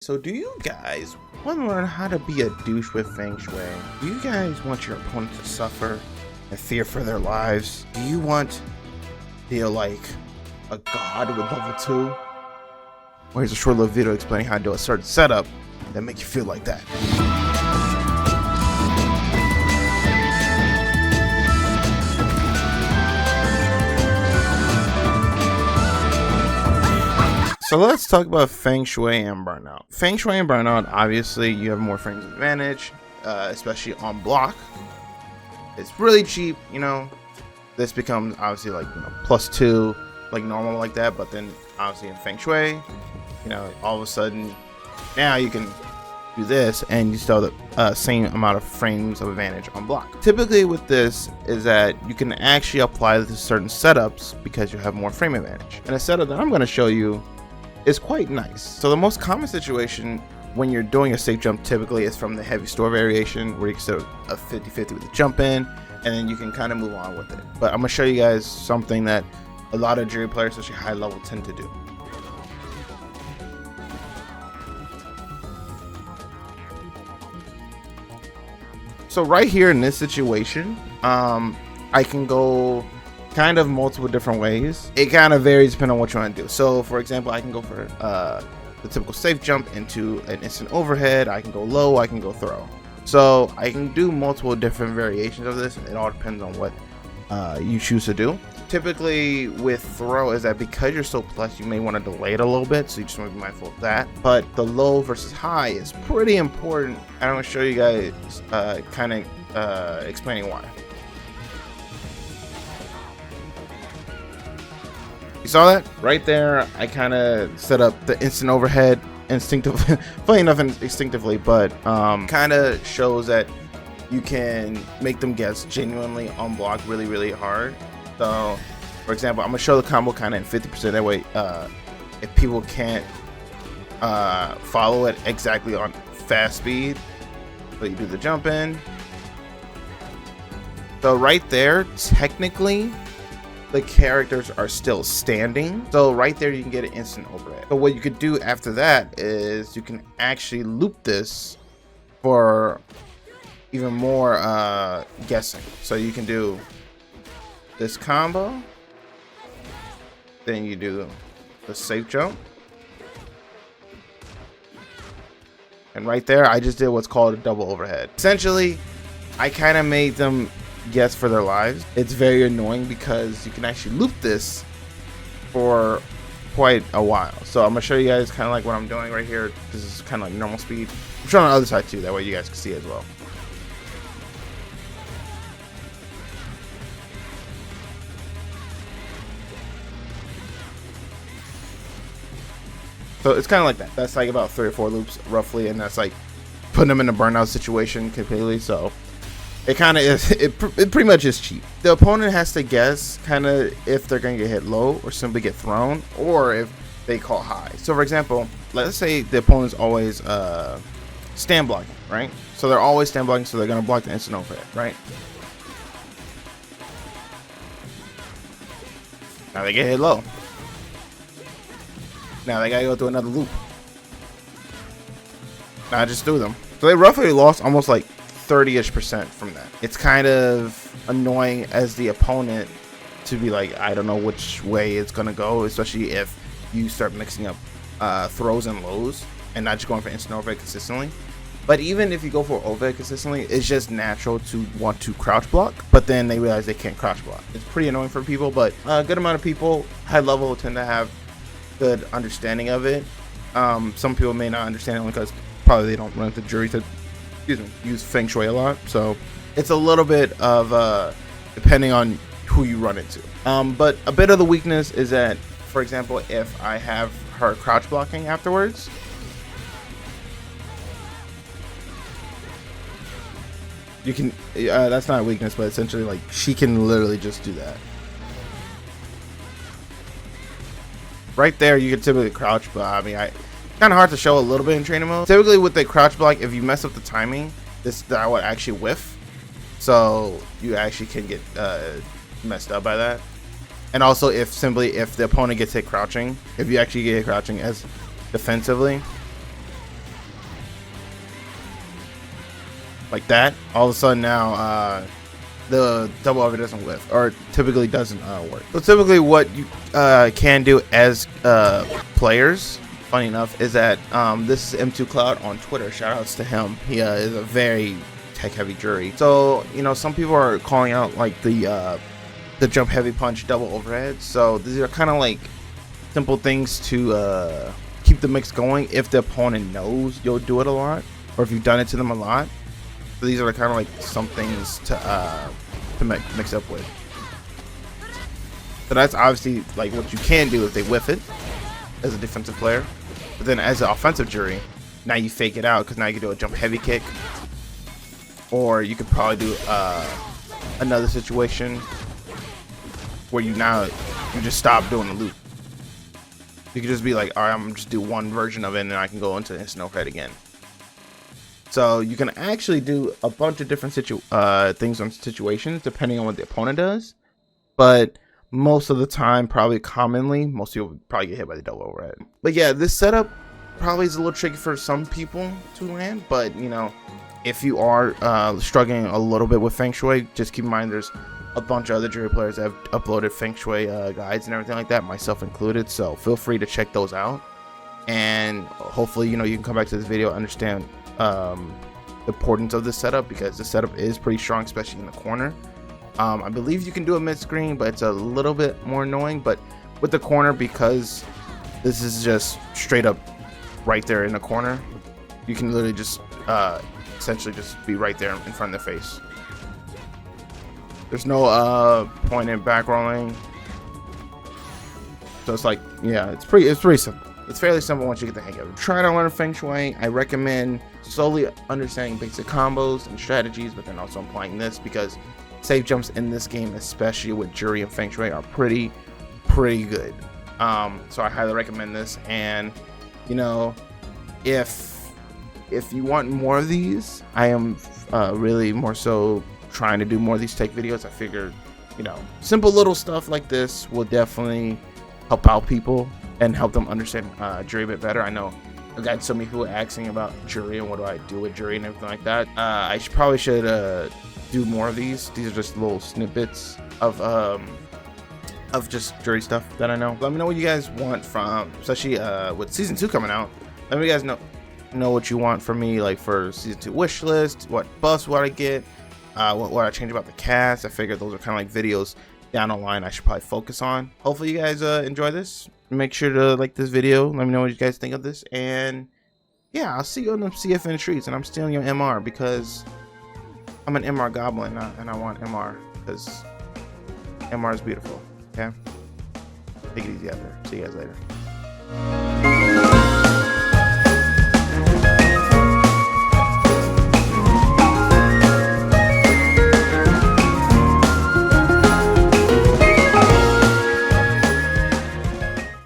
So do you guys want to learn how to be a douche with Feng Shui? Do you guys want your opponent to suffer and fear for their lives? Do you want to feel like a god with level 2? Well, here's a short little video explaining how to do a certain setup that make you feel like that. So let's talk about Feng Shui and burnout. Feng Shui and burnout, obviously you have more frames advantage, especially on block. It's really cheap, you know. This becomes obviously like, you know, +2, like normal like that, but then obviously in Feng Shui, you know, all of a sudden now you can do this and you still have the same amount of frames of advantage on block. Typically with this is that you can actually apply this to certain setups because you have more frame advantage. And a setup that I'm going to show you is quite nice. So the most common situation when you're doing a safe jump typically is from the heavy store variation, where you can set a 50-50 with the jump in, and then you can kind of move on with it. But I'm gonna show you guys something that a lot of Juri players, especially high level, tend to do. So right here in this situation, I can go kind of multiple different ways. It kind of varies depending on what you want to do. So for example, I can go for the typical safe jump into an instant overhead. I can go low, I can go throw. So I can do multiple different variations of this. It all depends on what you choose to do. Typically with throw is that because you're so plus, you may want to delay it a little bit, so you just want to be mindful of that. But the low versus high is pretty important. I'm going to show you guys kind of explaining why. You saw that right there? I kind of set up the instant overhead instinctively, funny enough, instinctively, but kind of shows that you can make them guess genuinely on block really hard. So for example, I'm gonna show the combo kind of in 50%, that way if people can't follow it exactly on fast speed, so you do the jump in. So right there, technically the characters are still standing, so right there you can get an instant overhead. So what you could do after that is you can actually loop this for even more guessing. So you can do this combo, then you do the safe jump, and right there I just did what's called a double overhead. Essentially I kind of made them guess for their lives. It's very annoying because you can actually loop this for quite a while. So I'm gonna show you guys kind of like what I'm doing right here. This is kind of like normal speed. I'm showing on the other side too, that way you guys can see it as well. So it's kind of like that. That's like about 3 or 4 loops roughly, and that's like putting them in a burnout situation completely. So it kind of is, it pretty much is cheap. The opponent has to guess kind of if they're going to get hit low or simply get thrown, or if they call high. So for example, let's say the opponent's always stand blocking, right? So they're always stand blocking, so they're going to block the instant overhead, right? Now they get hit low. Now they got to go through another loop. Now I just threw them. So they roughly lost almost like 30-ish% from that. It's kind of annoying as the opponent to be like, I don't know which way it's gonna go, especially if you start mixing up throws and lows and not just going for instant overhead consistently. But even if you go for overhead consistently, it's just natural to want to crouch block, but then they realize they can't crouch block. It's pretty annoying for people, but a good amount of people high level tend to have good understanding of it. Some people may not understand it only because probably they don't run the Juri to use Feng Shui a lot, so it's a little bit of depending on who you run into. But a bit of the weakness is that, for example, if I have her crouch blocking afterwards, you can that's not a weakness, but essentially like she can literally just do that right there. You can typically crouch, but I mean, kind of hard to show a little bit in training mode. Typically with the crouch block, if you mess up the timing, that would actually whiff, so you actually can get messed up by that. And also if the opponent gets hit crouching, if you actually get hit crouching as defensively, like that, all of a sudden now the double over doesn't whiff, or typically doesn't work. So typically what you can do as players, funny enough, is that this is M2 Cloud on Twitter. Shout outs to him. He is a very tech heavy Juri. So, you know, some people are calling out like the jump heavy punch double overhead. So these are kind of like simple things to keep the mix going if the opponent knows you'll do it a lot, or if you've done it to them a lot. So these are kind of like some things to mix up with. So that's obviously like what you can do if they whiff it as a defensive player. But then as an offensive Juri, now you fake it out, because now you can do a jump heavy kick, or you could probably do another situation where you just stop doing the loop. You can just be like, all right, I'm gonna just do one version of it, and then I can go into instant overhead again. So you can actually do a bunch of different things on situations depending on what the opponent does. But most of the time, probably commonly, most people would probably get hit by the double overhead. But yeah, this setup probably is a little tricky for some people to land. But, you know, if you are struggling a little bit with Feng Shui, just keep in mind there's a bunch of other Juri players that have uploaded Feng Shui guides and everything like that, myself included. So feel free to check those out. And hopefully, you know, you can come back to this video, understand the importance of this setup, because the setup is pretty strong, especially in the corner. I believe you can do a mid screen, but it's a little bit more annoying. But with the corner, because this is just straight up right there in the corner, you can literally just essentially just be right there in front of the face. There's no point in back rolling, so it's like, yeah, it's pretty simple. It's fairly simple once you get the hang of it. Try to learn Feng Shui. I recommend slowly understanding basic combos and strategies, but then also applying this, because safe jumps in this game, especially with Juri and Feng Shui, are pretty good. So I highly recommend this. And, you know, if you want more of these, I am really more so trying to do more of these tech videos. I figured, you know, simple little stuff like this will definitely help out people and help them understand Juri a bit better. I know I've got so many people asking about Juri and what do I do with Juri and everything like that. I probably should do more of these. These are just little snippets of just Juri stuff that I know. Let me know what you guys want from, especially with season 2 coming out. Let me guys know what you want from me, like for season 2 wish list, what buffs would I get, what I change about the cast. I figured those are kind of like videos down the line I should probably focus on. Hopefully you guys enjoy this. Make sure to like this video. Let me know what you guys think of this. And yeah, I'll see you on the CFN streets. And I'm stealing your MR because I'm an MR goblin, and I want MR because MR is beautiful. Okay? Take it easy out there. See you guys later.